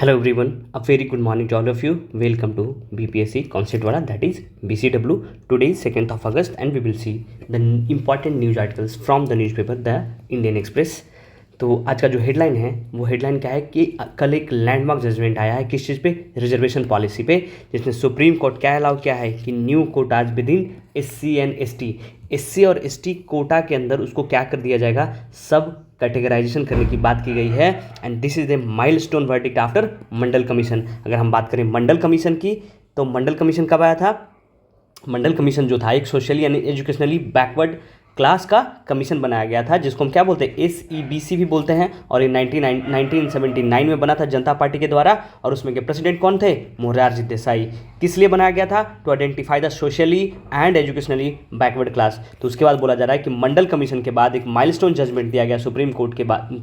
Hello everyone, a very good morning to all of you. Welcome to BPSC Concept Wala, that is BCW. Today is 2nd of August and we will see the important news articles from the newspaper The Indian Express. तो आज का जो headline है वो headline क्या है कि कल एक लैंडमार्क जजमेंट आया है किस चीज़ पे, रिजर्वेशन पॉलिसी पे, जिसमें सुप्रीम कोर्ट क्या अलाउ किया है कि new Kota's with in SC and ST, SC और ST कोटा के अंदर उसको क्या कर दिया जाएगा, सब कैटेगराइजेशन करने की बात की गई है। And this is the milestone verdict after Mandal commission. अगर हम बात करें मंडल कमीशन की, तो मंडल कमीशन कब आया था? मंडल कमीशन जो था एक सोशली यानी एजुकेशनली बैकवर्ड क्लास का कमीशन बनाया गया था, जिसको हम क्या बोलते हैं, SEBC भी बोलते हैं। और ये 1979 में बना था जनता पार्टी के द्वारा, और उसमें के प्रेसिडेंट कौन थे? मोरारजी देसाई। किस लिए बनाया गया था? To identify the socially and educationally backward class. तो उसके बाद बोला जा रहा है कि मंडल कमीशन के बाद एक माइलस्टोन जजमेंट दिया गया सुप्रीम कोर्ट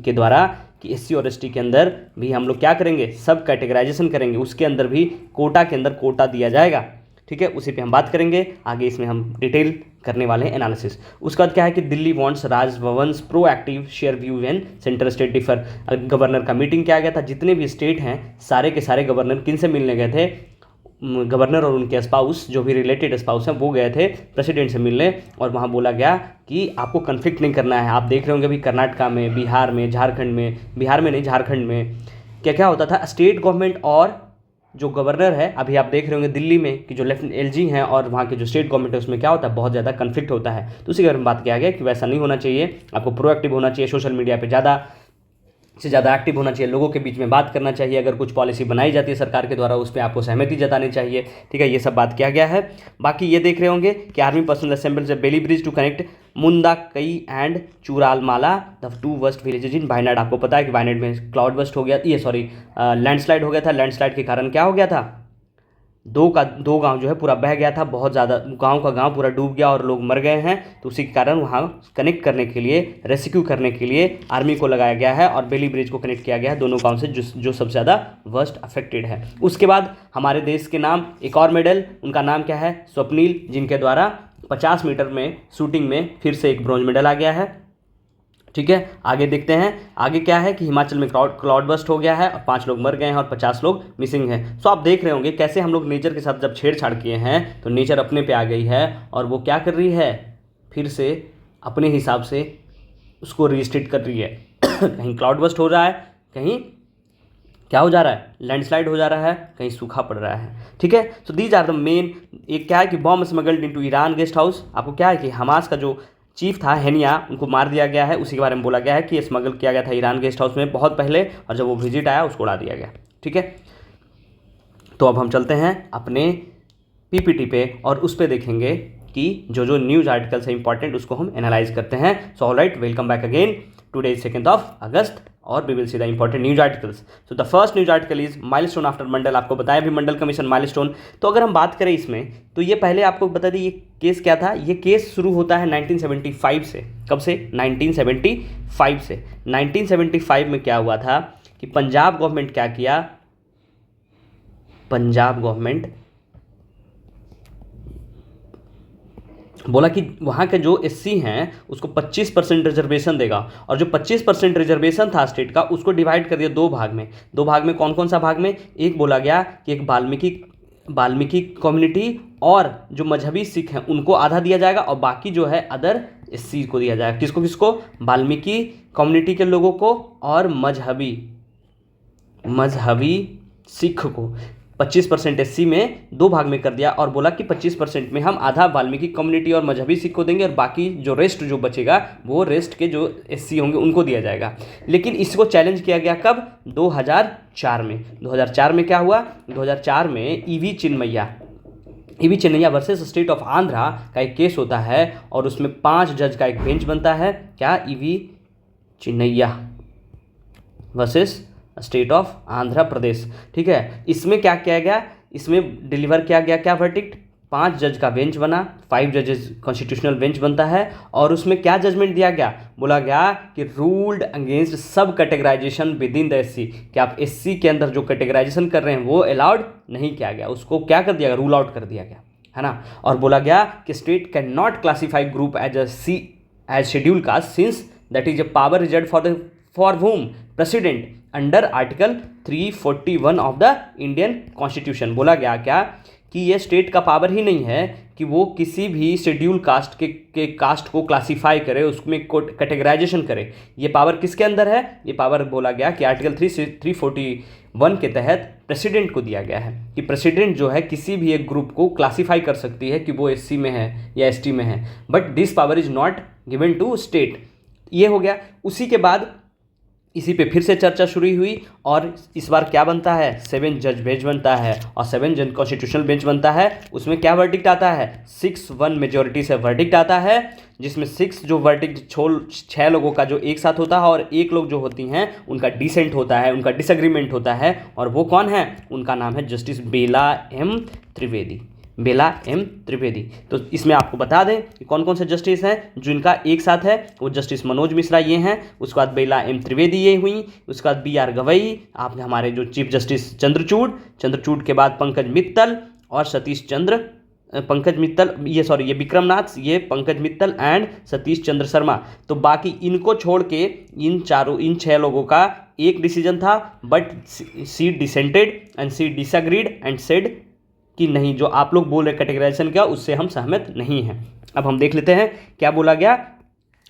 के द्वारा कि SC और ST के अंदर भी हम लोग क्या करेंगे, सब कैटेगराइजेशन करेंगे, उसके अंदर भी कोटा के अंदर कोटा दिया जाएगा। ठीक है, उसी पे हम बात करेंगे आगे, इसमें हम डिटेल करने वाले हैं एनालिसिस। उसके बाद क्या है कि Delhi wants Raj Bhavan proactive share view and centre state differ. Governor का मीटिंग किया गया था, जितने भी स्टेट हैं सारे के सारे गवर्नर किन से मिलने गए थे? गवर्नर और उनके स्पाउस, जो भी रिलेटेड स्पाउस हैं, वो गए थे प्रेसिडेंट से मिलने। और वहाँ बोला गया कि आपको कन्फ्लिक्ट नहीं करना है। आप देख रहे होंगे अभी कर्नाटका में, बिहार में, झारखंड में, बिहार में नहीं झारखंड में क्या क्या होता था, स्टेट गवर्नमेंट और जो गवर्नर है, अभी आप देख रहे होंगे दिल्ली में कि जो लेफ्टिनेंट LG हैं और वहाँ के जो स्टेट गवर्नमेंट है, उसमें क्या होता है, बहुत ज़्यादा कन्फ्लिक्ट होता है। तो उसी के बारे में बात किया गया कि वैसा नहीं होना चाहिए, आपको प्रोएक्टिव होना चाहिए, सोशल मीडिया पे ज़्यादा से ज़्यादा एक्टिव होना चाहिए, लोगों के बीच में बात करना चाहिए, अगर कुछ पॉलिसी बनाई जाती है सरकार के द्वारा उस पर आपको सहमति जतानी चाहिए। ठीक है, ये सब बात किया गया है। बाकी ये देख रहे होंगे कि आर्मी पर्सनल असेंबल से Bailey bridge to connect Mundakkai and Chooralmala the two worst villages in Wayanad. आपको पता है कि वायनाड में क्लाउड बस्ट हो गया, ये सॉरी लैंडस्लाइड हो गया था। लैंडस्लाइड के कारण क्या हो गया था, दो गांव जो है पूरा बह गया था, बहुत ज़्यादा गांव का गांव पूरा डूब गया और लोग मर गए हैं। तो उसी के कारण वहाँ कनेक्ट करने के लिए, रेस्क्यू करने के लिए आर्मी को लगाया गया है और बेली ब्रिज को कनेक्ट किया गया है दोनों गांव से जो सबसे ज़्यादा वर्स्ट अफेक्टेड है। उसके बाद हमारे देश के नाम एक और मेडल, उनका नाम क्या है? स्वप्निल, जिनके द्वारा 50 मीटर में शूटिंग में फिर से एक ब्रॉन्ज मेडल आ गया है। ठीक है, आगे देखते हैं। आगे क्या है कि हिमाचल में क्लाउड बस्ट हो गया है और 5 लोग मर गए हैं और 50 लोग मिसिंग हैं। सो आप देख रहे होंगे कैसे हम लोग नेचर के साथ जब छेड़छाड़ किए हैं तो नेचर अपने पे आ गई है और वो क्या कर रही है, फिर से अपने हिसाब से उसको रिस्ट्रिक्ट कर रही है। कहीं क्लाउड बस्ट हो रहा है, कहीं क्या हो जा रहा है, लैंडस्लाइड हो जा रहा है, कहीं सूखा पड़ रहा है। ठीक है, so these are the main. एक क्या है कि bomb smuggled into Iran guest house. आपको क्या है कि हमास का जो चीफ था हेनिया, उनको मार दिया गया है। उसी के बारे में बोला गया है कि ये स्मगल किया गया था ईरान गेस्ट हाउस में बहुत पहले, और जब वो विजिट आया उसको उड़ा दिया गया। ठीक है, तो अब हम चलते हैं अपने PPT पे और उस पर देखेंगे कि जो न्यूज़ आर्टिकल्स है इंपॉर्टेंट, उसको हम एनालाइज करते हैं। So all right, welcome back again. Today is 2nd of August और we will see the important news articles. So the first news article is milestone after Mandal. आपको बताया भी मंडल कमीशन माइलस्टोन। तो अगर हम बात करें इसमें, तो ये पहले आपको बता दें ये केस क्या था। ये केस शुरू होता है 1975 से। कब से? 1975 से। 1975 में क्या हुआ था कि पंजाब गवर्नमेंट क्या किया, पंजाब गवर्नमेंट बोला कि वहाँ के जो SC हैं उसको 25% रिजर्वेशन देगा, और जो 25% रिजर्वेशन था स्टेट का उसको डिवाइड कर दिया दो भाग में। दो भाग में कौन कौन सा भाग में? एक बोला गया कि एक वाल्मीकि कम्युनिटी और जो मजहबी सिख हैं उनको आधा दिया जाएगा, और बाकी जो है अदर SC को दिया जाएगा। किसको किसको? वाल्मीकि कम्युनिटी के लोगों को और मजहबी सिख को। 25% SC में दो भाग में कर दिया और बोला कि 25% में हम आधा वाल्मीकि कम्युनिटी और मजहबी सिख को देंगे, और बाकी जो रेस्ट जो बचेगा वो रेस्ट के जो SC होंगे उनको दिया जाएगा। लेकिन इसको चैलेंज किया गया कब? 2004 में। 2004 में क्या हुआ? 2004 में EV Chinnaiah versus State of Andhra का एक केस होता है, और उसमें 5 जज का एक बेंच बनता है। क्या? EV Chinnaiah versus State of Andhra Pradesh. ठीक है, इसमें क्या किया गया? इसमें डिलीवर किया गया क्या वर्डिक्ट? 5 जज का बेंच बना, 5 जजेस कॉन्स्टिट्यूशनल बेंच बनता है, और उसमें क्या जजमेंट दिया गया? बोला गया कि ruled against sub categorization within the SC, कि आप SC के अंदर जो कैटेगराइजेशन कर रहे हैं वो अलाउड नहीं किया गया, उसको क्या कर दिया गया? रूल आउट कर दिया गया, है ना। और बोला गया कि state can not classify group as schedule caste since that is a power reserve for whom? President under article 341 of the Indian constitution. बोला गया क्या कि ये स्टेट का पावर ही नहीं है कि वो किसी भी शेड्यूल कास्ट के कास्ट को क्लासीफाई करे, उसमें कैटेगराइजेशन करे। ये पावर किसके अंदर है? ये पावर बोला गया कि आर्टिकल 341 के तहत प्रेसिडेंट को दिया गया है कि प्रेसिडेंट जो है किसी भी एक ग्रुप को क्लासीफाई कर सकती है कि वो एससी में है या एसटी में है, but this power is not given to state. ये हो गया। उसी के बाद इसी पे फिर से चर्चा शुरू हुई और इस बार क्या बनता है? 7 जज बेंच बनता है और 7 जज कॉन्स्टिट्यूशनल बेंच बनता है। उसमें क्या वर्डिक्ट आता है? 6-1 मेजोरिटी से वर्डिक्ट आता है, जिसमें 6 जो वर्डिक्ट 6 लोगों का जो एक साथ होता है और 1 लोग जो होती हैं उनका डिसेंट होता है, उनका डिसएग्रीमेंट होता है। और वो कौन है? उनका नाम है जस्टिस बेला एम त्रिवेदी। बेला एम त्रिवेदी। तो इसमें आपको बता दें कि कौन कौन से जस्टिस हैं जो इनका एक साथ है। वो जस्टिस मनोज मिश्रा ये हैं, उसके बाद बेला एम त्रिवेदी ये हुई, उसके बाद बी आर गवई, आप हमारे जो चीफ जस्टिस चंद्रचूड़ के बाद पंकज मित्तल और सतीश चंद्र पंकज मित्तल ये विक्रमनाथ, ये पंकज मित्तल एंड सतीश चंद्र शर्मा। तो बाकी इनको छोड़ के इन 6 लोगों का एक डिसीजन था, but she dissented and she disagreed and said कि नहीं, जो आप लोग बोल रहे कैटेगराइजेशन का उससे हम सहमत नहीं हैं। अब हम देख लेते हैं क्या बोला गया।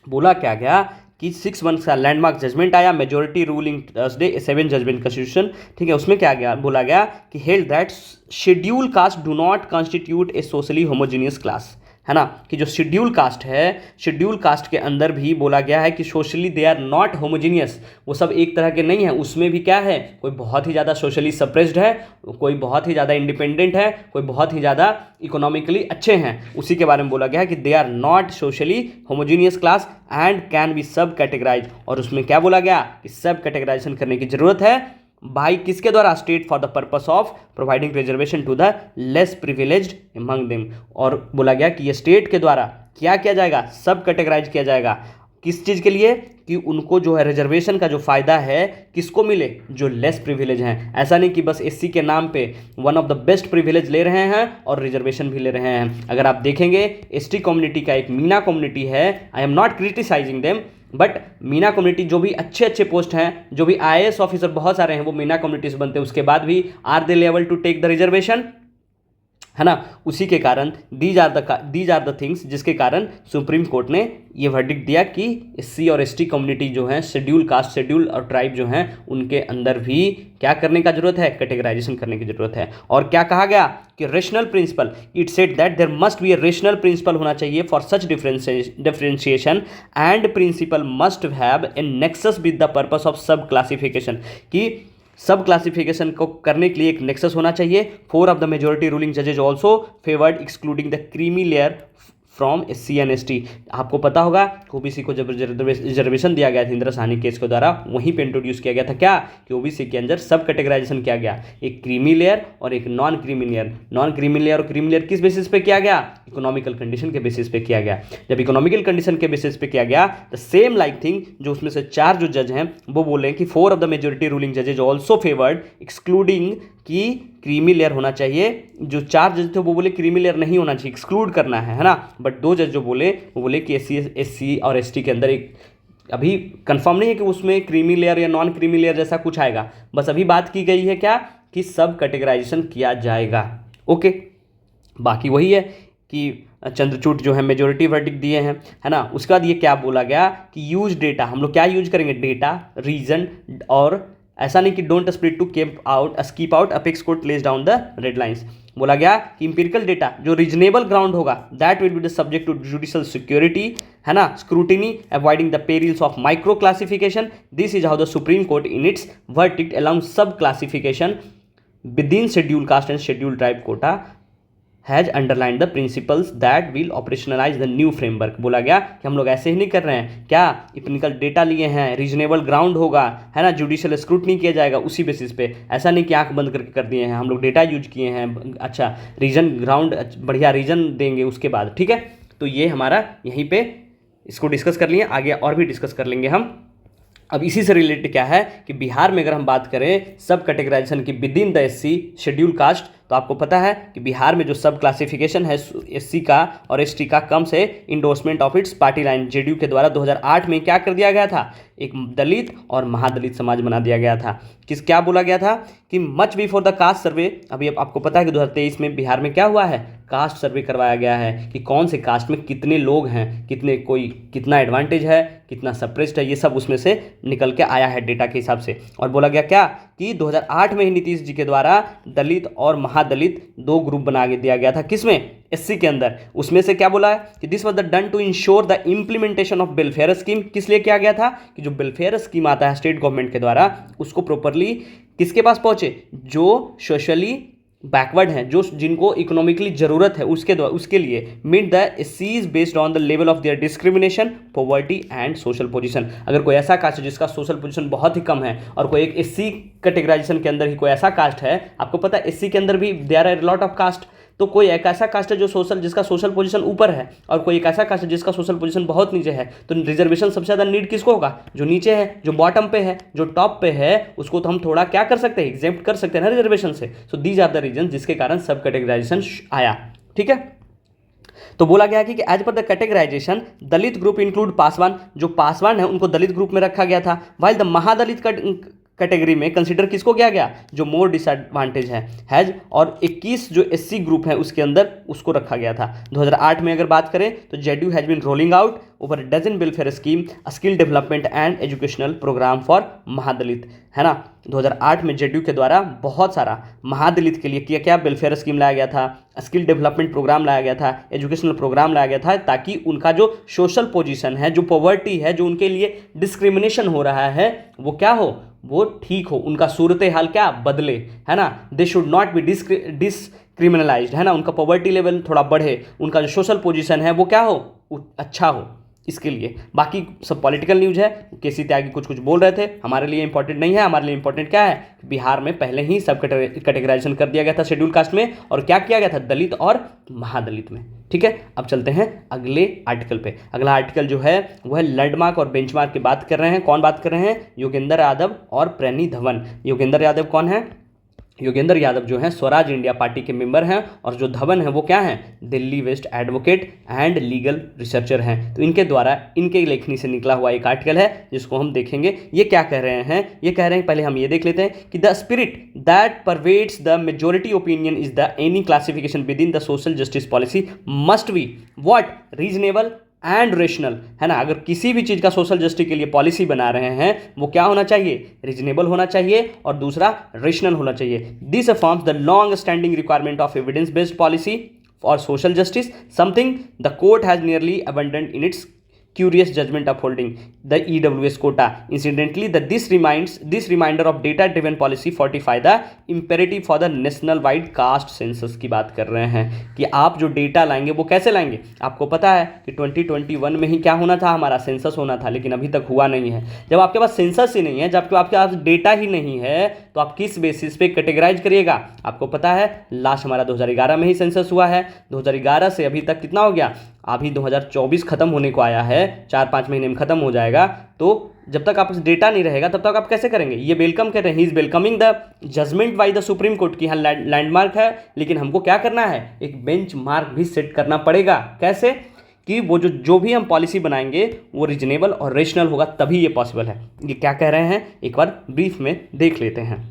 बोला क्या गया कि 6-1 का लैंडमार्क जजमेंट आया, majority ruling Thursday 7 judgment constitution. ठीक है, उसमें क्या गया? बोला गया कि held that schedule caste do not constitute a socially homogeneous class, है ना, कि जो शेड्यूल कास्ट है, शेड्यूल कास्ट के अंदर भी बोला गया है कि socially they are not homogeneous, वो सब एक तरह के नहीं है। उसमें भी क्या है? कोई बहुत ही ज़्यादा सोशली सप्रेस्ड है, कोई बहुत ही ज़्यादा इंडिपेंडेंट है, कोई बहुत ही ज़्यादा इकोनॉमिकली अच्छे हैं। उसी के बारे में बोला गया है कि they are not socially homogeneous class and can be sub categorize. और उसमें क्या बोला गया कि सब कैटेगराइजेशन करने की जरूरत है भाई किसके द्वारा? State for the purpose of providing reservation to the less privileged among them. और बोला गया कि ये स्टेट के द्वारा क्या किया जाएगा? सब कैटेगराइज किया जाएगा। किस चीज़ के लिए? कि उनको जो है रिजर्वेशन का जो फ़ायदा है किसको मिले? जो लेस प्रिविलेज हैं। ऐसा नहीं कि बस एससी के नाम पे one of the best privilege ले रहे हैं और रिजर्वेशन भी ले रहे हैं। अगर आप देखेंगे एसटी कम्युनिटी का एक मीना कम्युनिटी है, I am not criticizing them, but Meena community जो भी अच्छे अच्छे पोस्ट हैं, जो भी आईएएस ऑफिसर बहुत सारे हैं, वो मीना कम्युनिटी से बनते हैं। उसके बाद भी are they level to take the reservation, है ना। उसी के कारण दीज आर द थिंग्स जिसके कारण सुप्रीम कोर्ट ने ये वर्डिक्ट दिया कि एससी और एसटी कम्युनिटी जो है, शेड्यूल कास्ट, शेड्यूल और ट्राइब जो हैं, उनके अंदर भी क्या करने का जरूरत है? कैटेगराइजेशन करने की जरूरत है। और क्या कहा गया कि rational principle, it said that there must be a rational principle होना चाहिए for such differentiation and principle must have a nexus with the purpose of sub classification, कि सब क्लासिफिकेशन को करने के लिए एक नेक्सस होना चाहिए। 4 ऑफ द मेजोरिटी रूलिंग जजेज also favoured excluding the creamy layer from SC and ST. आपको पता होगा ओबीसी को जब रिजर्वेशन दिया गया था इंदिरा साहनी केस के द्वारा, वहीं पे इंट्रोड्यूस किया गया था क्या कि ओबीसी के अंदर सब कैटेगराइजेशन किया गया, एक क्रीमी लेयर और एक non creamy layer. Non creamy layer और क्रीमी लेयर किस बेसिस पे किया गया? इकोनॉमिकल कंडीशन के बेसिस पे किया गया। जब इकोनॉमिकल कंडीशन के बेसिस पे किया गया, द सेम लाइक थिंग, जो उसमें से 4 जो जज हैं वो बोले कि 4 ऑफ द मेजोरिटी रूलिंग जजेज ऑल्सो फेवर्ड एक्सक्लूडिंग कि क्रीमी लेयर होना चाहिए। जो 4 जज थे वो बोले क्रीमी लेयर नहीं होना चाहिए, एक्सक्लूड करना है ना। बट 2 जज जो बोले वो बोले कि एससी और एसटी के अंदर एक, अभी कंफर्म नहीं है कि उसमें क्रीमी लेयर या नॉन क्रीमी लेयर जैसा कुछ आएगा, बस अभी बात की गई है क्या कि सब कैटेगराइजेशन किया जाएगा। ओके, बाकी वही है कि चंद्रचूड़ जो है मेजोरिटी वर्डिक्ट दिए हैं, है ना। उसके बाद ये क्या बोला गया कि यूज डेटा, हम लोग क्या यूज करेंगे? डेटा, रीजन, और ऐसा नहीं कि don't split to keep out apex court lays down the red lines. बोला गया कि इंपिरिकल डेटा जो रीजनेबल ग्राउंड होगा that will be the subject to judicial security, है ना, scrutiny, avoiding the perils of micro classification. This is how the supreme court in its verdict allowing sub classification within scheduled caste and scheduled tribe quota has underlined the principles that will operationalize the new framework। बोला गया कि हम लोग ऐसे ही नहीं कर रहे हैं, क्या इपनिकल डेटा लिए हैं, रीजनेबल ग्राउंड होगा, है ना, जुडिशियल स्क्रूटनी किया जाएगा उसी बेसिस पे। ऐसा नहीं कि आंख बंद करके कर दिए हैं, हम लोग डेटा यूज किए हैं, अच्छा रीजन ग्राउंड, बढ़िया रीजन देंगे उसके बाद, ठीक है। तो ये हमारा यहीं पे इसको डिस्कस कर लिए, आगे और भी डिस्कस कर लेंगे हम। अब इसी से रिलेटेड क्या है कि बिहार में अगर हम बात करें सब कैटेगराइजेशन की with in the SC schedule caste, तो आपको पता है कि बिहार में जो सब क्लासिफिकेशन है एससी का और एसटी का कम से endorsement of its party line JDU के द्वारा 2008 में क्या कर दिया गया था, एक दलित और महादलित समाज बना दिया गया था। क्या बोला गया था कि मच बिफोर द कास्ट सर्वे, अभी आपको पता है कि 2023 में बिहार में क्या हुआ है, कास्ट सर्वे करवाया गया है कि कौन से कास्ट में कितने लोग हैं, कितना एडवांटेज है, कितना सप्रेस्ड है, ये सब उसमें से निकल के आया है डेटा के हिसाब से। और बोला गया क्या कि 2008 में ही नीतीश जी के द्वारा दलित और महादलित दो ग्रुप बना दिया गया था, किसमें, एससी के अंदर। उसमें से क्या बोला है कि this was the done to ensure the implementation of welfare scheme. किस लिए किया गया था कि जो वेलफेयर स्कीम आता है स्टेट गवर्नमेंट के द्वारा, उसको प्रॉपरली किसके पास पहुंचे, जो सोशली बैकवर्ड हैं, जो जिनको इकोनॉमिकली जरूरत है उसके लिए मीट द एससीज based on the level of their discrimination, poverty and social position. अगर कोई ऐसा कास्ट है जिसका सोशल पोजीशन बहुत ही कम है और कोई एक एससी कैटेगराइजेशन के अंदर ही कोई ऐसा कास्ट है, आपको पता है एससी के अंदर भी there are lot of caste, तो कोई एक ऐसा कास्ट है जो जिसका सोशल पोजीशन ऊपर है और कोई एक ऐसा कास्ट है जिसका सोशल पोजीशन बहुत नीचे है, तो रिजर्वेशन सबसे ज़्यादा नीड किसको होगा, जो नीचे है, जो बॉटम पे है, जो टॉप पे है, उसको तो हम थोड़ा क्या कर सकते हैं, एग्जेम्प्ट कर सकते हैं ना रिजर्वेशन से। So these are the reason जिसके कारण सब कैटेगराइजेशन आया। ठीक है, तो बोला गया कि as per the categorization Dalit group include Paswan, जो पासवान है उनको दलित ग्रुप में रखा गया था, वाइल द महादलित कैटेगरी में कंसिडर किसको किया गया, जो मोर डिसएडवांटेज है हैज, और 21 जो एससी ग्रुप है उसके अंदर उसको रखा गया था। 2008 में अगर बात करें तो JDU has been rolling out over dozen welfare scheme, skill development and educational program for Mahadalit, है ना। 2008 में जेडीयू के द्वारा बहुत सारा महादलित के लिए क्या वेलफेयर स्कीम लाया गया था, स्किल डेवलपमेंट प्रोग्राम लाया गया था, एजुकेशनल प्रोग्राम लाया गया था, ताकि उनका जो सोशल पोजीशन है, जो पॉवर्टी है, जो उनके लिए डिस्क्रिमिनेशन हो रहा है, वो क्या हो, वो ठीक हो, उनका सूरत हाल क्या बदले, है ना। दे शुड नॉट बी डिस्क्रिमिनलाइज्ड, है ना, उनका पॉवर्टी लेवल थोड़ा बढ़े, उनका जो सोशल पोजीशन है वो क्या हो, अच्छा हो, इसके लिए। बाकी सब पॉलिटिकल न्यूज़ है, केसी त्यागी कुछ बोल रहे थे, हमारे लिए इंपॉर्टेंट नहीं है। हमारे लिए इंपॉर्टेंट क्या है, बिहार में पहले ही सब कैटेगराइजेशन कर दिया गया था शेड्यूल कास्ट में, और क्या किया गया था, दलित और महादलित में। ठीक है, अब चलते हैं अगले आर्टिकल पे। अगला आर्टिकल जो है वह लैंडमार्क और बेंचमार्क की बात कर रहे हैं। कौन बात कर रहे हैं, योगेंद्र यादव और प्रेनी धवन। योगेंद्र यादव कौन है, योगेंद्र यादव जो है स्वराज इंडिया पार्टी के मेंबर हैं, और जो धवन है वो क्या हैं, Delhi west advocate and legal researcher हैं। तो इनके द्वारा इनके लेखनी से निकला हुआ एक आर्टिकल है जिसको हम देखेंगे। ये क्या कह रहे हैं, ये कह रहे हैं, पहले हम ये देख लेते हैं कि the spirit that pervades the majority opinion is the any classification within the social justice policy must be what, reasonable and rational, है ना। अगर किसी भी चीज़ का सोशल जस्टिस के लिए पॉलिसी बना रहे हैं वो क्या होना चाहिए, रीजनेबल होना चाहिए, और दूसरा रेशनल होना चाहिए। This forms the long standing requirement of evidence based policy for social justice, something the court has nearly abandoned in its curious judgment upholding the EWS quota. Incidentally, this reminder of data driven policy fortify the imperative for the national wide caste census की बात कर रहे हैं कि आप जो data लाएंगे वो कैसे लाएंगे। आपको पता है कि 2021 में ही क्या होना था, हमारा सेंसस होना था, लेकिन अभी तक हुआ नहीं है। जब आपके पास सेंसस ही नहीं है, जब आपके पास डेटा ही नहीं है, तो आप किस बेसिस पे कैटेगराइज करिएगा। आपको पता है लास्ट हमारा 2011 में ही सेंसस हुआ है, 2011 से अभी तक कितना हो गया, अभी 2024 खत्म होने को आया है, 4-5 महीने में खत्म हो जाएगा। तो जब तक आप डेटा नहीं रहेगा तब तक आप कैसे करेंगे। ये वेलकम कर रहे हैं, he is welcoming the judgment by the supreme court की, हाँ लैंडमार्क है, लेकिन हमको क्या करना है, एक बेंच मार्क भी सेट करना पड़ेगा। कैसे कि वो जो भी हम पॉलिसी बनाएंगे वो रीजनेबल और रेशनल होगा, तभी ये पॉसिबल है। ये क्या कह रहे हैं, एक बार ब्रीफ में देख लेते हैं।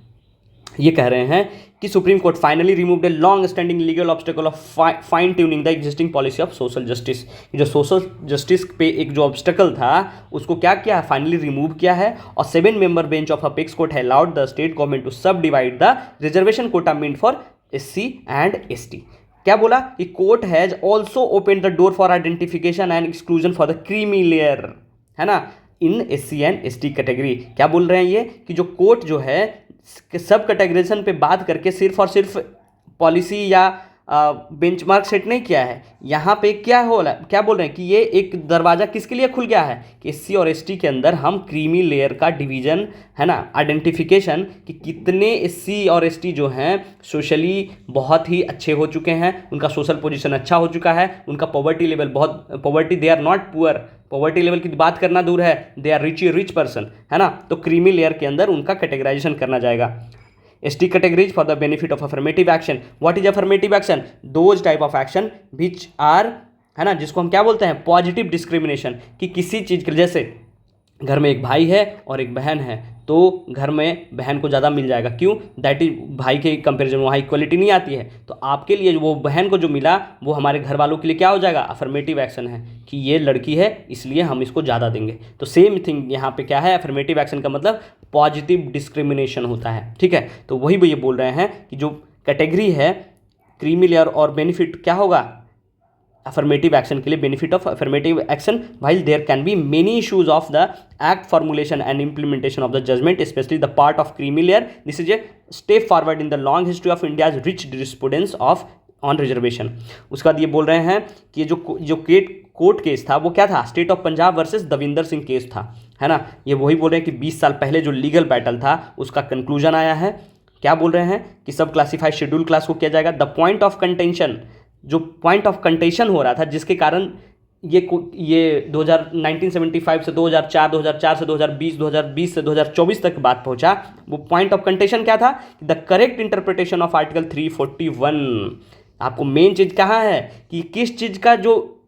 ये कह रहे हैं कि supreme court finally removed a long standing legal obstacle of fine tuning the existing policy of social justice. जो सोशल जस्टिस पे एक जो ऑब्स्टेकल था उसको क्या किया है, फाइनली रिमूव किया है। और 7 member bench of apex court है allowed the state government to subdivide the reservation quota meant for SC and ST। क्या बोला कि court has also open the door for identification and exclusion for the creamy layer, है ना, in SC and ST category. क्या बोल रहे हैं ये कि जो कोर्ट जो है सब कैटेगराइजेशन पे बात करके सिर्फ और सिर्फ पॉलिसी या बेंचमार्क सेट नहीं किया है। यहाँ पे क्या हो रहा है, क्या बोल रहे हैं कि ये एक दरवाज़ा किसके लिए खुल गया है कि एससी और एसटी के अंदर हम क्रीमी लेयर का डिवीजन, है ना, आइडेंटिफिकेशन कि कितने एससी और एसटी जो हैं सोशली बहुत ही अच्छे हो चुके हैं, उनका सोशल पोजीशन अच्छा हो चुका है, उनका पॉवर्टी लेवल बहुत, poverty they are not poor, poverty level की बात करना दूर है, दे आर रिच पर्सन, है ना। तो क्रीमी लेयर के अंदर उनका कैटेगराइजेशन करना जाएगा। ST categories for the benefit of affirmative action. What is affirmative action? Those type of action which are, है ना, जिसको हम क्या बोलते हैं, पॉजिटिव डिस्क्रिमिनेशन, कि किसी चीज़ के, जैसे घर में एक भाई है और एक बहन है तो घर में बहन को ज़्यादा मिल जाएगा, क्यों, दैट इज भाई के कंपैरिजन वहाँ इक्वलिटी नहीं आती है, तो आपके लिए वो बहन को जो मिला वो हमारे घर वालों के लिए क्या हो जाएगा, अफर्मेटिव एक्शन है कि ये लड़की है इसलिए हम इसको ज़्यादा देंगे। तो सेम थिंग यहाँ पे क्या है, अफर्मेटिव एक्शन का मतलब पॉजिटिव डिस्क्रिमिनेशन होता है, ठीक है। तो वही ये बोल रहे हैं कि जो कैटेगरी है क्रीमी लेयर और बेनिफिट क्या होगा अफर्मेटिव एक्शन के लिए, benefit of affirmative action while there can be many issues of the act formulation and implementation of the judgment especially the part of creamy layer, this is a step forward in the long history of India's rich jurisprudence of on reservation। उसके बाद ये बोल रहे हैं कि ये जो court case था वो क्या था, state of Punjab versus Davinder Singh case था, है ना। ये वही बोल रहे हैं कि 20 साल पहले जो लीगल बैटल था उसका कंक्लूजन आया है। क्या बोल रहे हैं कि सब क्लासीफाइड शेड्यूल क्लास को किया जाएगा। द पॉइंट ऑफ कंटेंशन, जो पॉइंट ऑफ कंटेंशन हो रहा था जिसके कारण ये 1975 से 2004, 2004 से 2020, 2020 से 2024 तक बात पहुंचा, वो पॉइंट ऑफ कंटेंशन क्या था, the correct interpretation of article 341। आपको मेन चीज़ कहाँ है कि किस चीज़ का, जो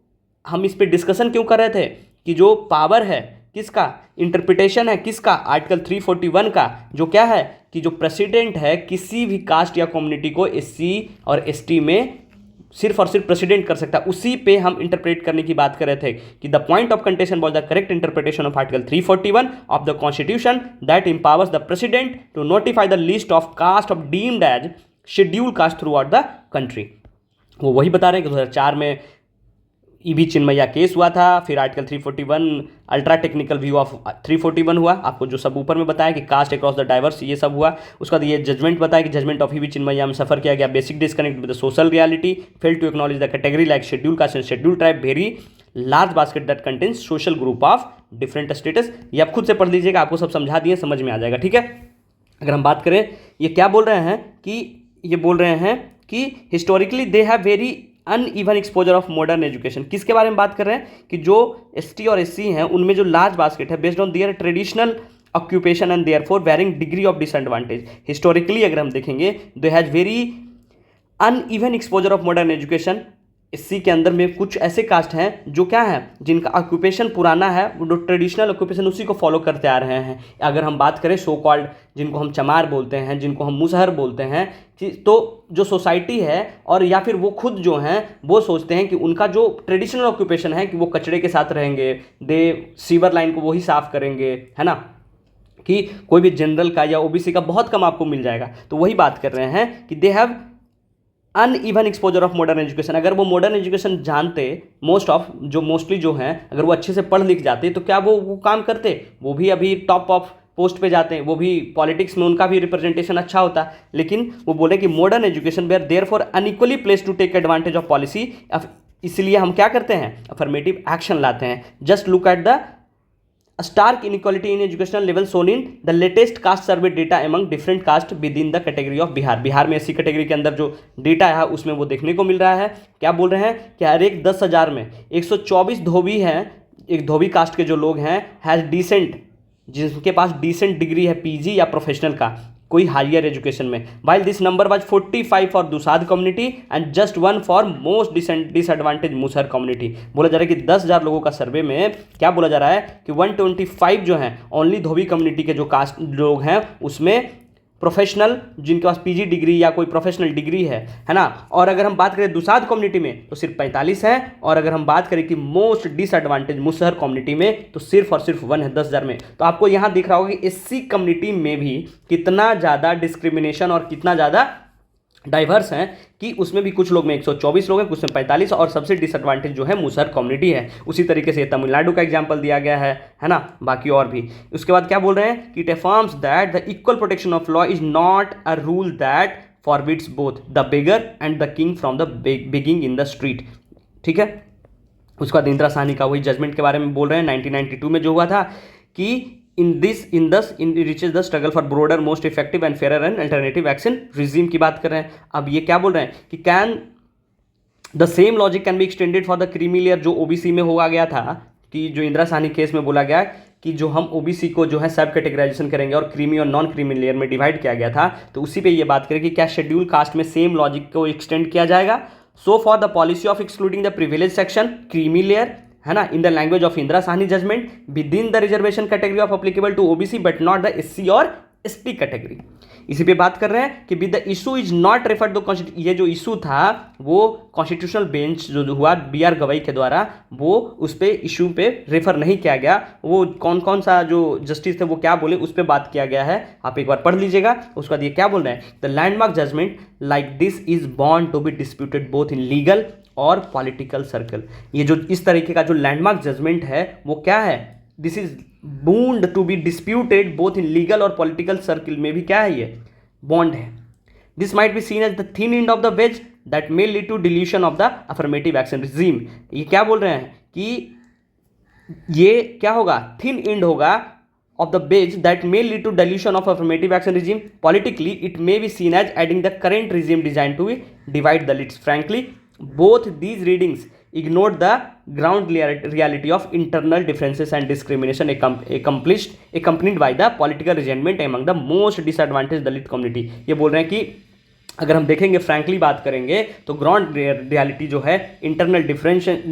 हम इस पर डिस्कशन क्यों कर रहे थे कि जो पावर है किसका, इंटरप्रिटेशन है किसका, आर्टिकल 341 का, जो क्या है कि जो प्रेसिडेंट है किसी भी कास्ट या कम्युनिटी को एससी और एसटी में सिर्फ और सिर्फ प्रेसिडेंट कर सकता है, उसी पे हम इंटरप्रेट करने की बात कर रहे थे कि the point of contention was the correct interpretation of article 341 of the constitution that empowers the president to notify the list of caste of deemed as schedule caste throughout the country. वो वही बता रहे हैं कि 2004 में EB चिन्मैया case हुआ था, फिर article 341 ultra technical view of 341 हुआ, आपको जो सब ऊपर में बताया कि कास्ट अक्रॉस द डाइवर्स ये सब हुआ। उसके बाद ये जजमेंट बताया कि जजमेंट ऑफ ईबी चिन्मैया में सफर किया गया basic disconnect with the social reality, fail to acknowledge the category like schedule caste and schedule tribe very large basket that contains social group of different status. ये आप खुद से पढ़ लीजिएगा, आपको सब समझा दिए, समझ में आ जाएगा, ठीक है। अगर हम बात करें, ये क्या बोल रहे हैं कि ये बोल रहे हैं कि historically they have very uneven exposure of modern education. किसके बारे में बात कर रहे हैं कि जो एसटी और एससी हैं उनमें जो लार्ज बास्केट है based on their traditional occupation and therefore varying degree of disadvantage. Historically अगर हम देखेंगे they has very uneven exposure of modern education. SC के अंदर में कुछ ऐसे कास्ट हैं जो क्या है, जिनका ऑक्यूपेशन पुराना है, वो ट्रेडिशनल ऑक्यूपेशन उसी को फॉलो करते आ रहे हैं। अगर हम बात करें सो कॉल्ड, जिनको हम चमार बोलते हैं, जिनको हम मुसहर बोलते हैं, तो जो सोसाइटी है और या फिर वो खुद जो हैं वो सोचते हैं कि उनका जो ट्रेडिशनल ऑक्यूपेशन है कि वो कचरे के साथ रहेंगे, दे सीवर लाइन को वही साफ़ करेंगे, है ना, कि कोई भी जनरल का या ओबीसी का बहुत कम आपको मिल जाएगा। तो वही बात कर रहे हैं कि they have uneven exposure of modern education. अगर वो मॉडर्न एजुकेशन जानते, मोस्टली जो हैं, अगर वो अच्छे से पढ़ लिख जाते तो क्या वो काम करते, वो भी अभी टॉप ऑफ पोस्ट पे जाते हैं, वो भी पॉलिटिक्स में उनका भी रिप्रेजेंटेशन अच्छा होता। लेकिन वो बोले कि modern education were there for unequally place to take advantage of policy, इसलिए हम क्या करते हैं, अफर्मेटिव एक्शन लाते हैं। Just look at the stark inequality in educational level shown in the latest caste survey data among different caste within the category of Bihar. Bihar में SC category के अंदर जो डेटा है उसमें वो देखने को मिल रहा है। क्या बोल रहे हैं कि हर एक 10,000 में 124 धोबी हैं, एक धोबी कास्ट के जो लोग हैं हैज़ डिसेंट, जिनके पास डिसेंट डिग्री है पीजी या प्रोफेशनल का, कोई हायर एजुकेशन में। While this number was 45 for Dusadh community and just 1 for most disadvantage Musahar community. बोला जा रहा है कि 10,000 लोगों का सर्वे में क्या बोला जा रहा है कि 125 जो हैं ओनली धोबी कम्युनिटी के जो कास्ट लोग हैं उसमें प्रोफेशनल, जिनके पास पीजी डिग्री या कोई प्रोफेशनल डिग्री है ना। और अगर हम बात करें दुसाद कम्युनिटी में तो सिर्फ 45 है, और अगर हम बात करें कि मोस्ट डिसएडवांटेज मुसहर कम्युनिटी में तो सिर्फ और सिर्फ 1 है 10,000 में। तो आपको यहाँ दिख रहा होगा कि एससी कम्युनिटी में भी कितना ज़्यादा डिस्क्रिमिनेशन और कितना ज़्यादा डाइवर्स हैं कि उसमें भी कुछ लोग में 124 लोग हैं, कुछ में 45, और सबसे डिसएडवांटेज जो है मुसहर कम्युनिटी है। उसी तरीके से तमिलनाडु का एग्जांपल दिया गया है ना, बाकी और भी। उसके बाद क्या बोल रहे हैं कि it affirms that the equal protection of law is not a rule that forbids both the beggar and the king from the begging in the street. ठीक है, उसके बाद इंदिरा साहनी का वही जजमेंट के बारे में बोल रहे हैं 1992 में जो हुआ था कि enriches the struggle for broader most effective and fair and alternative action regime की बात कर रहे हैं। अब ये क्या बोल रहे हैं कि can the same logic can be extended for the creamy layer, जो ओबीसी में हुआ गया था कि जो इंदिरा साहनी केस में बोला गया कि जो हम ओबीसी को जो है सब कैटेगराइजेशन करेंगे और क्रीमी और नॉन क्रीमी लेयर में डिवाइड किया गया था, तो उसी पे ये बात करें कि क्या शेड्यूल कास्ट में सेम लॉजिक को एक्सटेंड किया जाएगा। So for the policy of excluding the privilege section creamy layer, है ना, in the language of Indira Sawhney judgement within the reservation category of applicable to OBC but not the SC और ST category. इसी पे बात कर रहे हैं कि with the issue is not referred to, ये जो इशू था वो कॉन्स्टिट्यूशनल बेंच जो हुआ बीआर गवई के द्वारा, वो उस पे इशू पे रेफर नहीं किया गया। वो कौन कौन सा जो जस्टिस थे वो क्या बोले उस पे बात किया गया है, आप एक बार पढ़ लीजिएगा। उसके बाद ये क्या बोल रहे हैं, the landmark judgement like this is bound to be disputed both in legal और पॉलिटिकल सर्कल। ये जो इस तरीके का जो लैंडमार्क जजमेंट है वो क्या है, this is bound to be disputed both in legal और पॉलिटिकल सर्किल में भी क्या है, ये बॉन्ड है। This might be seen as the thin end of the wedge that may lead to dilution of the affirmative action regime. ये क्या बोल रहे हैं कि ये क्या होगा, थिन एंड होगा of the wedge that may lead to dilution of affirmative action regime. Politically, it may be seen as adding the current regime designed to divide the elites. Frankly, both these readings ignored the ground reality of internal differences and discrimination accompanied by the political resentment among the most disadvantaged Dalit community. ये बोल रहे हैं कि अगर हम देखेंगे frankly बात करेंगे तो ग्राउंड रियलिटी जो है, इंटरनल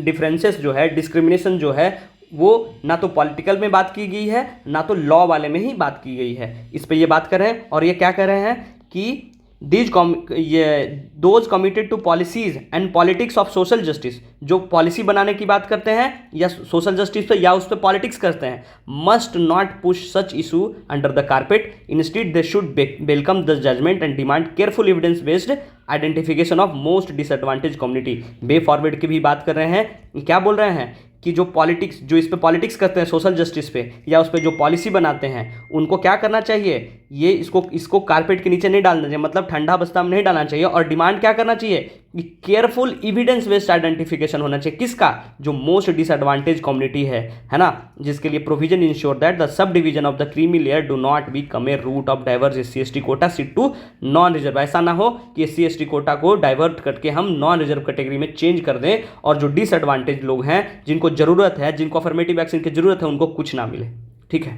डिफरेंसेस जो है, डिस्क्रिमिनेशन जो है, वो ना तो पॉलिटिकल में बात की गई है ना तो लॉ वाले में ही बात की गई है। इस पे ये बात कर रहे हैं और ये क्या कर रहे हैं कि those committed to policies and politics of social justice, जो पॉलिसी बनाने की बात करते हैं या सोशल जस्टिस पे या उस पर पॉलिटिक्स करते हैं, must not push such issue under the carpet. Instead they should welcome the judgement and demand careful evidence based identification of most disadvantage community. Way forward की भी बात कर रहे हैं, क्या बोल रहे हैं कि जो पॉलिटिक्स, जो इस पे पॉलिटिक्स करते हैं सोशल जस्टिस पे या उस पे जो पॉलिसी बनाते हैं, उनको क्या करना चाहिए, ये इसको कारपेट के नीचे नहीं डालना चाहिए, मतलब ठंडा बस्ता में नहीं डालना चाहिए। और डिमांड क्या करना चाहिए कि केयरफुल एविडेंस बेस्ड आइडेंटिफिकेशन होना चाहिए, किसका, जो मोस्ट डिसएडवांटेज कम्युनिटी है ना, जिसके लिए provision ensure that the sub division of the creamy layer do not become a route of diverse SC/ST quota seat to non reserve. ऐसा ना हो कि SC/ST कोटा को डाइवर्ट करके हम नॉन रिजर्व कैटेगरी में चेंज कर दें और जो डिसएडवांटेज लोग हैं, जिनको जरूरत है, जिनको अफर्मेटिव एक्शन की जरूरत है, उनको कुछ ना मिले। ठीक है,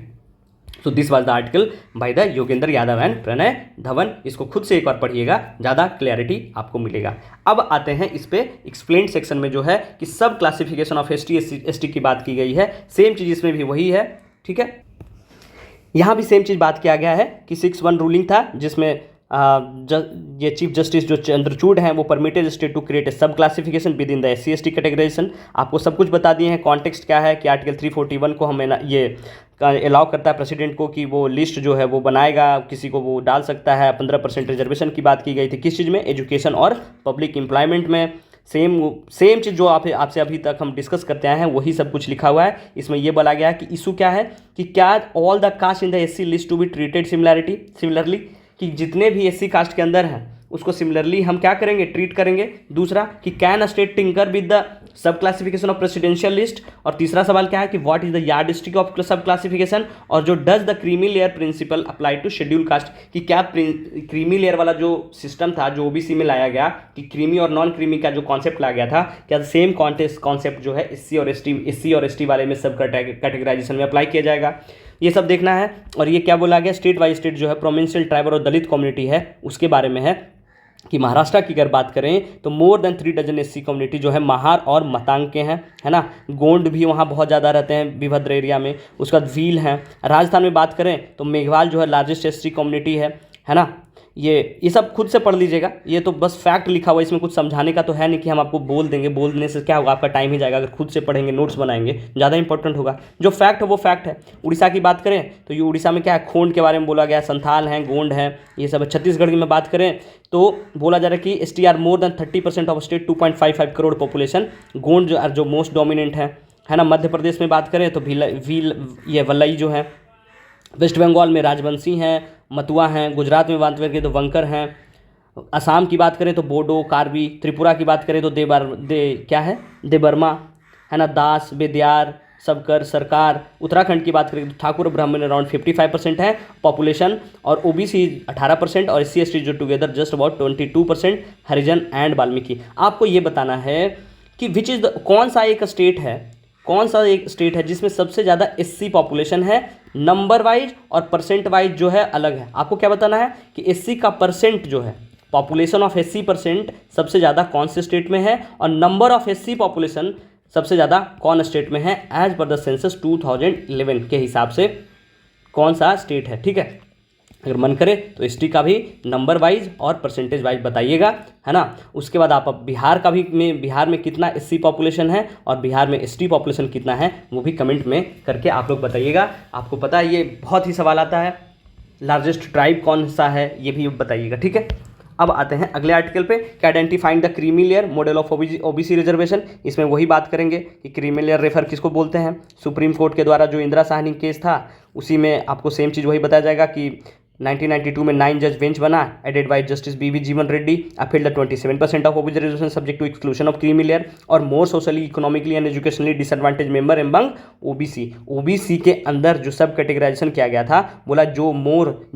so this was the article by the Yogendra Yadav and Pranay Dhavan. इसको खुद से एक बार पढ़िएगा, ज़्यादा क्लैरिटी आपको मिलेगा। अब आते हैं इस पे एक्सप्लेन सेक्शन में, जो है कि सब क्लासिफिकेशन ऑफ ST/ST की बात की गई है। सेम चीज़ इसमें भी वही है। ठीक है, यहाँ भी सेम चीज़ बात किया गया है कि 6(1) रूलिंग था, जिसमें ये चीफ जस्टिस जो चंद्रचूड़ हैं वो permitted state to create a sub classification within the SC/ST categorization. आपको सब कुछ बता दिए हैं, कॉन्टेक्स्ट क्या है कि आर्टिकल 341 को हमें ये अलाउ करता है प्रेसिडेंट को कि वो लिस्ट जो है वो बनाएगा, किसी को वो डाल सकता है। 15% रिजर्वेशन की बात की गई थी, किस चीज़ में, एजुकेशन और पब्लिक एम्प्लॉयमेंट में। सेम चीज़ जो आपसे अभी तक हम डिस्कस करते आए हैं वही सब कुछ लिखा हुआ है। इसमें ये बोला गया है कि इशू क्या है कि क्या all the caste in the SC list to be treated similarly, कि जितने भी SC कास्ट के अंदर हैं उसको सिमिलरली हम क्या करेंगे, ट्रीट करेंगे। दूसरा कि can state tinker with the sub classification of presidential list. और तीसरा सवाल क्या है कि what is the yardstick of sub classification. और जो does the creamy layer principle apply to schedule caste, कि क्या क्रीमी लेयर वाला जो सिस्टम था जो OBC में लाया गया, कि क्रीमी और नॉन क्रीमी का जो कॉन्सेप्ट लाया गया था, क्या सेम कॉन्सेप्ट जो है SC और ST वाले में सब कैटेगराइजेशन में अप्लाई किया जाएगा, ये सब देखना है। और ये क्या बोला गया, स्टेट बाय स्टेट जो है प्रोविंशियल, ट्राइबल और दलित कम्युनिटी है उसके बारे में है कि महाराष्ट्र की अगर बात करें तो more than 3 dozen SC community जो है महार और मतांग के हैं, है ना। गोंड भी वहाँ बहुत ज़्यादा रहते हैं विभद्र एरिया में। उसके बाद भील हैं। राजस्थान में बात करें तो मेघवाल जो है लार्जेस्ट SC कम्युनिटी है ना। ये सब खुद से पढ़ लीजिएगा, ये तो बस फैक्ट लिखा हुआ है, इसमें कुछ समझाने का तो है नहीं कि हम आपको बोल देंगे, बोलने से क्या होगा, आपका टाइम ही जाएगा। अगर खुद से पढ़ेंगे, नोट्स बनाएंगे, ज़्यादा इंपॉर्टेंट होगा। जो फैक्ट है वो फैक्ट है। उड़ीसा की बात करें तो ये उड़ीसा में क्या है, खोंड के बारे में बोला गया, संथाल हैं, गोंड हैं, ये सब है। छत्तीसगढ़ की में बात करें तो बोला जा रहा है कि ST are more than 30% of state, 2.55 crore population. Gond जो मोस्ट डोमिनेंट है ना। मध्य प्रदेश में बात करें तो ये वल्लई जो है। वेस्ट बंगाल में राजवंशी हैं, मतुआ हैं। गुजरात में बात करें तो वंकर हैं। असम की बात करें तो बोडो, कार्बी, त्रिपुरा की बात करें तो क्या है, देबर्मा, है ना, दास, बेदियार, सबकर, सरकार। उत्तराखंड की बात करें तो ठाकुर ब्राह्मण अराउंड 55% है पॉपुलेशन, और ओबीसी 18%, और SC ST जो together just about 22%, Harijan and Valmiki. आपको ये बताना है कि विच इज़ द, कौन सा एक स्टेट है जिसमें सबसे ज़्यादा SC पॉपुलेशन है, नंबर वाइज और परसेंट वाइज जो है अलग है। आपको क्या बताना है कि SC का परसेंट जो है, पॉपुलेशन ऑफ SC परसेंट सबसे ज़्यादा कौन से स्टेट में है, और नंबर ऑफ SC पॉपुलेशन सबसे ज़्यादा कौन स्टेट में है एज पर द सेंसस 2011 के हिसाब से कौन सा स्टेट है। ठीक है, अगर मन करे तो ST का भी नंबर वाइज और परसेंटेज वाइज बताइएगा, है ना। उसके बाद आप बिहार का भी, बिहार में कितना SC पॉपुलेशन है और बिहार में ST पॉपुलेशन कितना है वो भी कमेंट में करके आप लोग बताइएगा। आपको पता है ये बहुत ही सवाल आता है, लार्जेस्ट ट्राइब कौन सा है ये भी बताइएगा। ठीक है, अब आते हैं अगले आर्टिकल पे कि identifying the creamy layer model of OBC reservation. इसमें वही बात करेंगे कि क्रीमी लेयर रेफर किसको बोलते हैं। सुप्रीम कोर्ट के द्वारा जो इंदिरा साहनी केस था उसी में आपको सेम चीज़ वही बताया जाएगा कि 1992 में 9 जज बेंच बना, added by justice BV Jeevan Reddy, appealed the 27% of OBC reservation subject to exclusion of creamy layer और more socially, economically and educationally disadvantage member among OBC के अंदर जो सब कैटेगराइजेशन किया गया था, बोला जो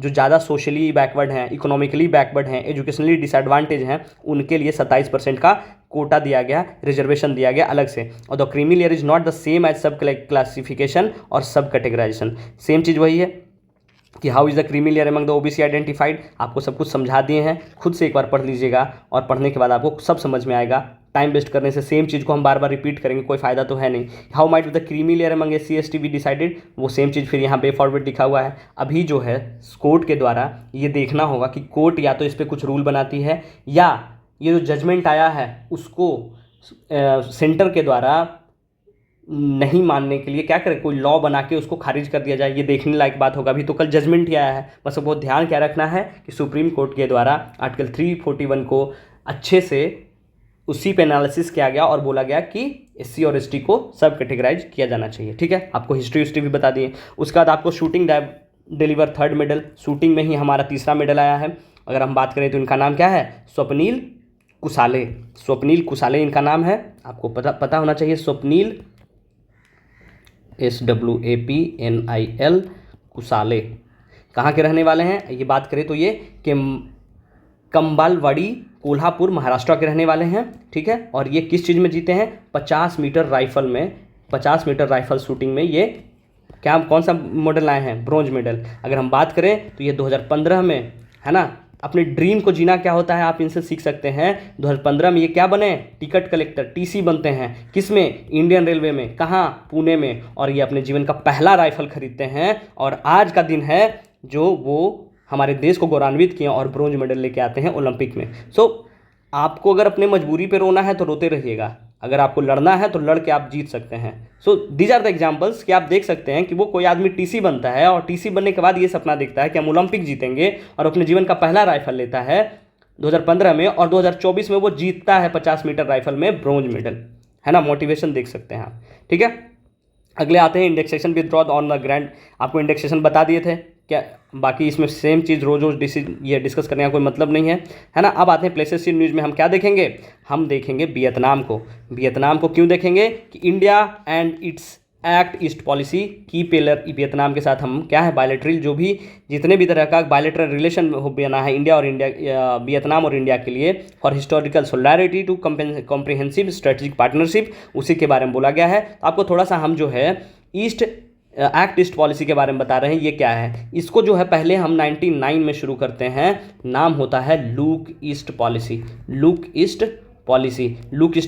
ज़्यादा सोशली बैकवर्ड हैं, इकोनॉमिकली बैकवर्ड हैं, एजुकेशनली डिसएडवांटेज हैं, उनके लिए 27% का कोटा दिया गया, रिजर्वेशन दिया गया अलग से। और the creamy layer is not the same as sub classification और सब कैटेगराइजेशन। सेम चीज़ वही है कि how is the creamy layer among the OBC identified. आपको सब कुछ समझा दिए हैं, खुद से एक बार पढ़ लीजिएगा और पढ़ने के बाद आपको सब समझ में आएगा। टाइम वेस्ट करने से सेम चीज़ को हम बार बार रिपीट करेंगे, कोई फायदा तो है नहीं। How might the creamy layer among SC ST be decided, वो सेम चीज़ फिर यहाँ बे फॉरवर्ड लिखा हुआ है। अभी जो है कोर्ट के द्वारा ये देखना होगा कि कोर्ट या तो इस पर कुछ रूल बनाती है या ये जो जजमेंट आया है उसको सेंटर के द्वारा नहीं मानने के लिए क्या करें, कोई लॉ बना के उसको खारिज कर दिया जाए। ये देखने लायक बात होगा। अभी तो कल जजमेंट ही आया है, बस बहुत ध्यान क्या रखना है कि सुप्रीम कोर्ट के द्वारा आर्टिकल 341 को अच्छे से उसी पे एनालिसिस किया गया और बोला गया कि SC और ST को सब कैटेगराइज किया जाना चाहिए। ठीक है, आपको हिस्ट्री भी बता दिए। उसके बाद आपको shooting deliver 3rd medal, shooting में ही हमारा 3रा मेडल आया है। अगर हम बात करें तो इनका नाम क्या है, स्वप्निल कुसाले इनका नाम है। आपको पता होना चाहिए, स्वप्निल SWAPNIL कुसाले कहाँ के रहने वाले हैं। ये बात करें तो ये कंबालवाड़ी, कोल्हापुर, महाराष्ट्र के रहने वाले हैं। ठीक है, और ये किस चीज़ में जीते हैं, 50 मीटर राइफल में, 50 मीटर राइफल शूटिंग में ये क्या, कौन सा मेडल लाए हैं, ब्रॉन्ज मेडल। अगर हम बात करें तो ये 2015 में, है ना, अपने ड्रीम को जीना क्या होता है आप इनसे सीख सकते हैं। 2015 में ये क्या बने, टिकट कलेक्टर, TC बनते हैं। किस में, इंडियन रेलवे में, कहाँ, पुणे में। और ये अपने जीवन का पहला राइफल खरीदते हैं और आज का दिन है जो वो हमारे देश को गौरवान्वित किए और ब्रॉन्ज मेडल लेके आते हैं ओलंपिक में। आपको अगर अपने मजबूरी पे रोना है तो रोते रहिएगा, अगर आपको लड़ना है तो लड़ के आप जीत सकते हैं। दीज आर द एग्जाम्पल्स कि आप देख सकते हैं कि वो कोई आदमी TC बनता है और TC बनने के बाद ये सपना देखता है कि हम ओलंपिक जीतेंगे और अपने जीवन का पहला राइफल लेता है 2015 में, और 2024 में वो जीतता है 50 मीटर राइफल में ब्रॉन्ज मेडल, है ना। मोटिवेशन देख सकते हैं आप। ठीक है, अगले आते हैं indexation withdraw on the grand. आपको इंडेक्सेशन बता दिए थे क्या, बाकी इसमें सेम चीज़ रोज ये डिस्कस करने का कोई मतलब नहीं है ना। अब आते हैं प्लेसेस इन न्यूज़ में हम क्या देखेंगे, हम देखेंगे वियतनाम को क्यों देखेंगे कि India and it's act east policy की पिलर। वियतनाम के साथ हम क्या है, बायलैटरल जो भी जितने भी तरह का बायलैटरल रिलेशन बना है वियतनाम और इंडिया के लिए, for historical solidarity to comprehensive strategic partnership, उसी के बारे में बोला गया है। आपको थोड़ा सा हम जो है ईस्ट पॉलिसी के बारे में बता रहे हैं। ये क्या है, इसको जो है पहले हम 99 में शुरू करते हैं, नाम होता है लुक ईस्ट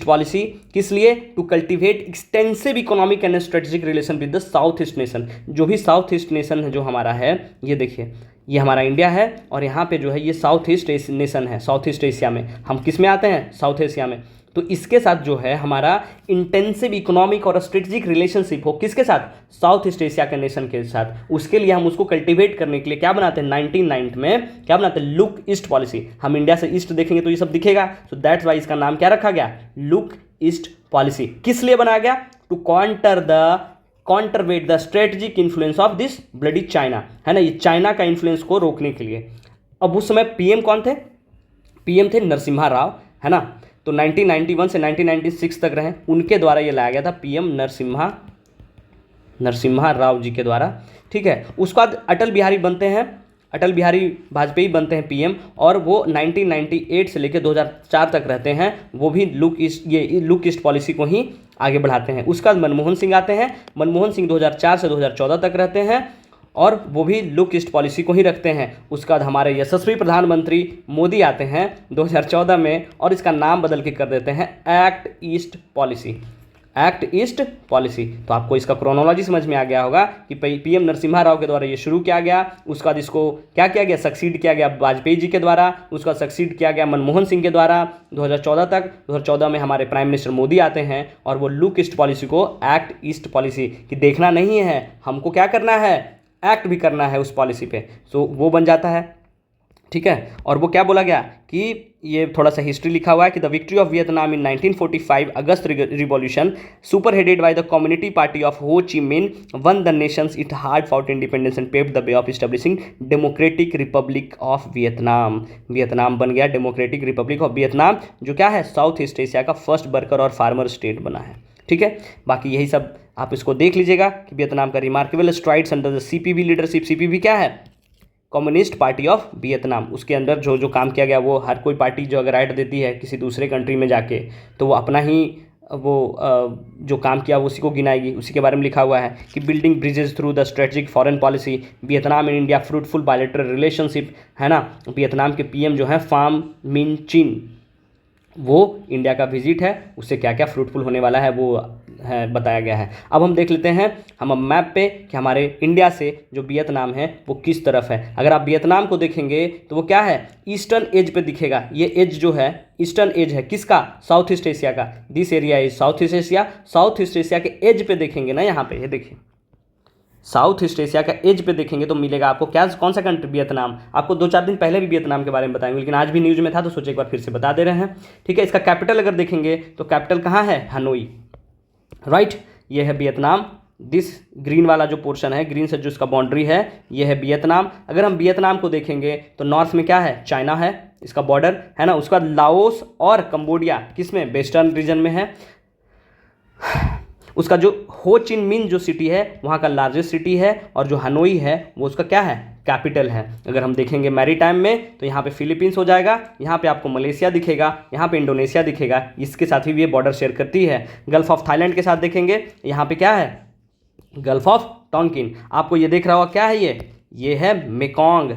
पॉलिसी। किस लिए, to cultivate extensive economic and strategic relation with the south east nation. जो भी साउथ ईस्ट नेशन है जो हमारा है, ये देखिए ये हमारा इंडिया है और यहाँ पे जो है ये साउथ ईस्ट नेशन है। साउथ ईस्ट एशिया में हम किस में आते हैं, साउथ एशिया में। तो इसके साथ जो है हमारा इंटेंसिव इकोनॉमिक और स्ट्रेटेजिक रिलेशनशिप हो, किसके साथ, साउथ ईस्ट एशिया के नेशन के साथ। उसके लिए हम उसको कल्टिवेट करने के लिए क्या बनाते हैं, 1999 में क्या बनाते हैं, लुक ईस्ट पॉलिसी। हम इंडिया से ईस्ट देखेंगे तो ये सब दिखेगा, सो दैट्स वाई इसका नाम क्या रखा गया, लुक ईस्ट पॉलिसी। किस लिए बनाया गया, to counterweight the strategic influence of this bloody China, है ना, ये चाइना का इन्फ्लुएंस को रोकने के लिए। अब उस समय PM कौन थे, पीएम थे नरसिम्हा राव, है ना। तो 1991 से 1996 तक रहे, उनके द्वारा ये लाया गया था, पीएम नरसिम्हा राव जी के द्वारा, ठीक है। उसके बाद अटल बिहारी बनते हैं, अटल बिहारी वाजपेयी बनते हैं पीएम, और वो 1998 से लेकर 2004 तक रहते हैं। वो भी लुक ईस्ट पॉलिसी को ही आगे बढ़ाते हैं। उसके बाद मनमोहन सिंह आते हैं, मनमोहन सिंह 2004 से 2014 तक रहते हैं और वो भी लुक ईस्ट पॉलिसी को ही रखते हैं। उसके बाद हमारे यशस्वी प्रधानमंत्री मोदी आते हैं 2014 में, और इसका नाम बदल के कर देते हैं act east policy, act east policy. तो आपको इसका क्रोनोलॉजी समझ में आ गया होगा कि पीएम नरसिम्हा राव के द्वारा ये शुरू किया गया, उसके बाद इसको क्या किया गया, सक्सीड किया गया वाजपेयी जी के द्वारा, उसका बाद सक्सीड किया गया मनमोहन सिंह के द्वारा 2014 तक। 2014 में हमारे प्राइम मिनिस्टर मोदी आते हैं और वो लुक ईस्ट पॉलिसी को एक्ट ईस्ट पॉलिसी कि देखना नहीं है, हमको क्या करना है, एक्ट भी करना है उस पॉलिसी पे, सो वो बन जाता है, ठीक है। और वो क्या बोला गया कि ये थोड़ा सा हिस्ट्री लिखा हुआ है कि the victory of Vietnam in 1945 August revolution super headed by the community party of हो ची मिन one the Nations it hard fought independence and paved the way of establishing democratic Republic of Vietnam. Vietnam बन गया democratic Republic of Vietnam, जो क्या है, south east Asia का first worker और फार्मर स्टेट बना है, ठीक है। बाकी यही सब आप इसको देख लीजिएगा कि वियतनाम का remarkable strides under the CPV leadership. CPV क्या है, कम्युनिस्ट पार्टी ऑफ वियतनाम। उसके अंदर जो जो काम किया गया, वो हर कोई पार्टी जो अगर राइट देती है किसी दूसरे कंट्री में जाके, तो वो अपना ही वो जो काम किया वो उसी को गिनाएगी। उसी के बारे में लिखा हुआ है कि building bridges through the strategic foreign policy, Vietnam and India fruitful bilateral relationship, है ना। वियतनाम के पीएम जो है फार्म मिन चिन, वो इंडिया का विजिट है, उससे क्या क्या फ्रूटफुल होने वाला है वो है बताया गया है। अब हम देख लेते हैं हम मैप पे कि हमारे इंडिया से जो वियतनाम है वो किस तरफ है। अगर आप वियतनाम को देखेंगे तो वो क्या है, ईस्टर्न एज पे दिखेगा। ये एज जो है ईस्टर्न एज है किसका, साउथ ईस्ट एशिया का। This area is south east Asia. South east Asia के एज पे देखेंगे ना, यहाँ पे ये देखिए, साउथ ईस्ट एशिया का एज पे देखेंगे तो मिलेगा आपको क्या, कौन सा कंट्री, वियतनाम। आपको 2-4 दिन पहले भी वियतनाम के बारे में बताएंगे, लेकिन आज भी न्यूज़ में था तो सोचे एक बार फिर से बता दे रहे हैं, ठीक है। इसका कैपिटल अगर देखेंगे तो कैपिटल कहाँ है, हनोई, राइट। ये है वियतनाम। दिस ग्रीन वाला जो पोर्शन है, ग्रीन से जो इसका बाउंड्री है, ये है वियतनाम। अगर हम वियतनाम को देखेंगे तो नॉर्थ में क्या है, चाइना है, इसका बॉर्डर है ना। उसके बाद लाओस और कंबोडिया किस में, वेस्टर्न रीजन में है। उसका जो हो चिन मिन जो सिटी है वहाँ का लार्जेस्ट सिटी है, और जो हनोई है वो उसका क्या है, कैपिटल है। अगर हम देखेंगे मैरीटाइम में तो यहाँ पे फिलीपींस हो जाएगा, यहाँ पे आपको मलेशिया दिखेगा, यहाँ पे इंडोनेशिया दिखेगा, इसके साथ भी ये बॉर्डर शेयर करती है। गल्फ ऑफ थाईलैंड के साथ देखेंगे, यहाँ पे क्या है, गल्फ ऑफ टोंकिन। आपको ये देख रहा होगा क्या है, ये है मेकोंग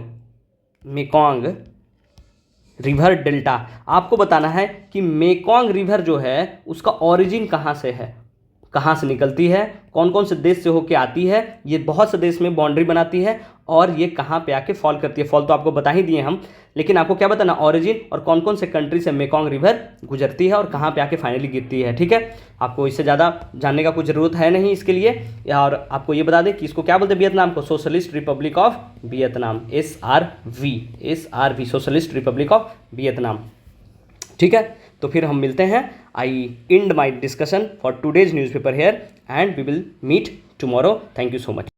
रिवर डेल्टा। आपको बताना है कि मेकोंग रिवर जो है उसका ओरिजिन कहाँ से है, कहाँ से निकलती है, कौन कौन से देश से होके आती है, ये बहुत से देश में बाउंड्री बनाती है, और ये कहाँ पे आके फॉल करती है। फॉल तो आपको बता ही दिए हम, लेकिन आपको क्या बताना, ओरिजिन और कौन कौन से कंट्री से मेकोंग रिवर गुजरती है और कहाँ पे आके फाइनली गिरती है, ठीक है। आपको इससे ज़्यादा जानने का कुछ ज़रूरत है नहीं इसके लिए। और आपको ये बता दें कि इसको क्या बोलते हैं, वियतनाम को socialist republic of Vietnam, SRV, socialist republic of Vietnam, ठीक है। तो फिर हम मिलते हैं। I end my discussion for today's newspaper here and we will meet tomorrow. Thank you so much.